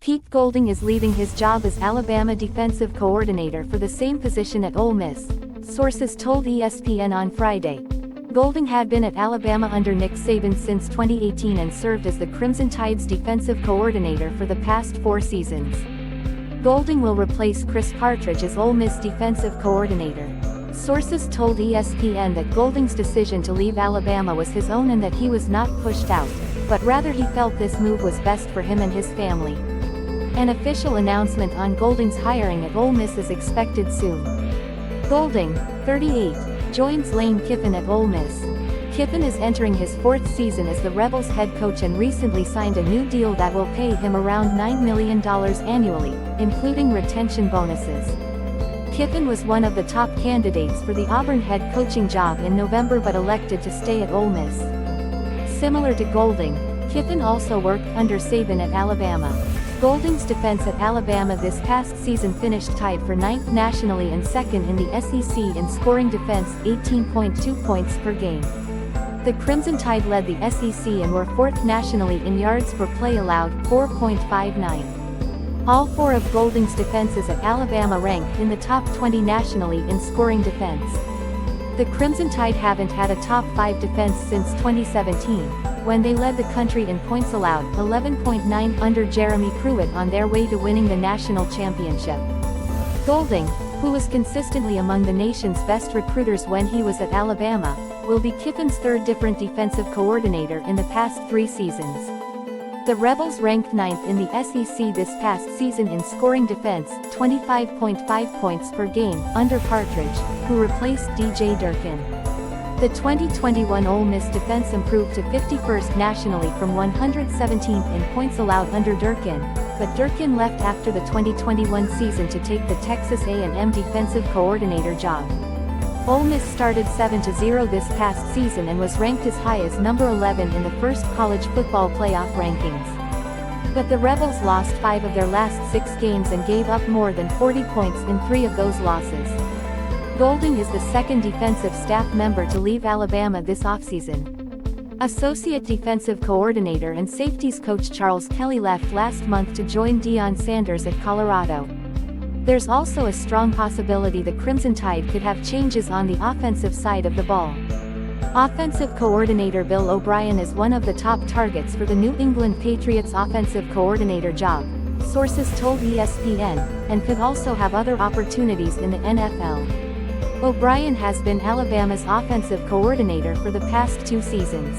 Pete Golding is leaving his job as Alabama defensive coordinator for the same position at Ole Miss, sources told ESPN on Friday. Golding had been at Alabama under Nick Saban since 2018 and served as the Crimson Tide's defensive coordinator for the past 4 seasons. Golding will replace Chris Partridge as Ole Miss defensive coordinator. Sources told ESPN that Golding's decision to leave Alabama was his own and that he was not pushed out, but rather he felt this move was best for him and his family. An official announcement on Golding's hiring at Ole Miss is expected soon. Golding, 38, joins Lane Kiffin at Ole Miss. Kiffin is entering his 4th season as the Rebels head coach and recently signed a new deal that will pay him around $9 million annually, including retention bonuses. Kiffin was one of the top candidates for the Auburn head coaching job in November but elected to stay at Ole Miss. Similar to Golding, Kiffin also worked under Saban at Alabama. Golding's defense at Alabama this past season finished tied for 9th nationally and 2nd in the SEC in scoring defense, 18.2 points per game. The Crimson Tide led the SEC and were 4th nationally in yards per play allowed, 4.59. All 4 of Golding's defenses at Alabama ranked in the top 20 nationally in scoring defense. The Crimson Tide haven't had a top 5 defense since 2017. When they led the country in points allowed, 11.9 under Jeremy Pruitt on their way to winning the national championship. Golding, who was consistently among the nation's best recruiters when he was at Alabama, will be Kiffin's 3rd different defensive coordinator in the past 3 seasons. The Rebels ranked 9th in the SEC this past season in scoring defense, 25.5 points per game, under Partridge, who replaced DJ Durkin. The 2021 Ole Miss defense improved to 51st nationally from 117th in points allowed under Durkin, but Durkin left after the 2021 season to take the Texas A&M defensive coordinator job. Ole Miss started 7-0 this past season and was ranked as high as number 11 in the first college football playoff rankings. But the Rebels lost 5 of their last 6 games and gave up more than 40 points in 3 of those losses. Golding is the 2nd defensive staff member to leave Alabama this offseason. Associate defensive coordinator and safeties coach Charles Kelly left last month to join Deion Sanders at Colorado. There's also a strong possibility the Crimson Tide could have changes on the offensive side of the ball. Offensive coordinator Bill O'Brien is one of the top targets for the New England Patriots offensive coordinator job, sources told ESPN, and could also have other opportunities in the NFL. O'Brien has been Alabama's offensive coordinator for the past 2 seasons.